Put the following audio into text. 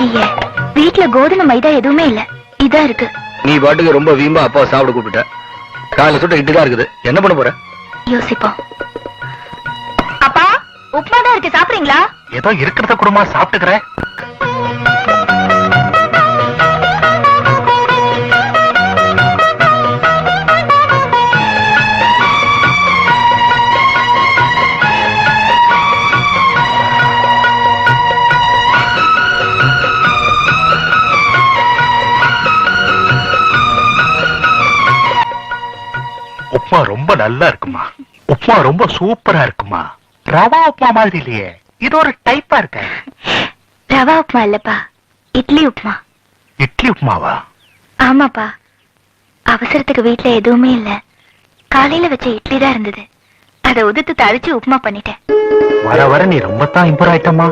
ஐய, வீட்டுல கோதுமை மைதா எதுவுமே இல்ல, இதான் இருக்கு. நீ பாட்டுக்கு ரொம்ப வீம்பா அப்பா சாப்பிட கூப்பிட்ட. காலையில சுட்ட இட்டு தான் இருக்குது, என்ன பண்ண போற? யோசிப்போம். அப்பா, உப்புமா தான் இருக்கு, சாப்பிடுறீங்களா? ஏதோ இருக்கிறத குடும்பமா சாப்பிட்டுக்கிறேன். உப்மா ரொம்ப நல்லா இருக்குமா, உப்மா ரொம்ப சூப்பரா இருக்குமா. ரவா உப்மா மாதிரி இல்லையே, இது ஒரு டைப்பா இருக்க. ரவா உப்புமா இல்லப்பா, இட்லி உப்புமா. இட்லி உப்மாவா? ஆமாப்பா, அவசரத்துக்கு வீட்டுல எதுவுமே இல்ல, காலையில வச்ச இட்லி தான் இருந்தது, அதை உதுத்து தழிச்சு உப்புமா பண்ணிட்டேன். வர வர நீ ரொம்ப தான் இம்ப்ரூவ் ஆயிட்டமா.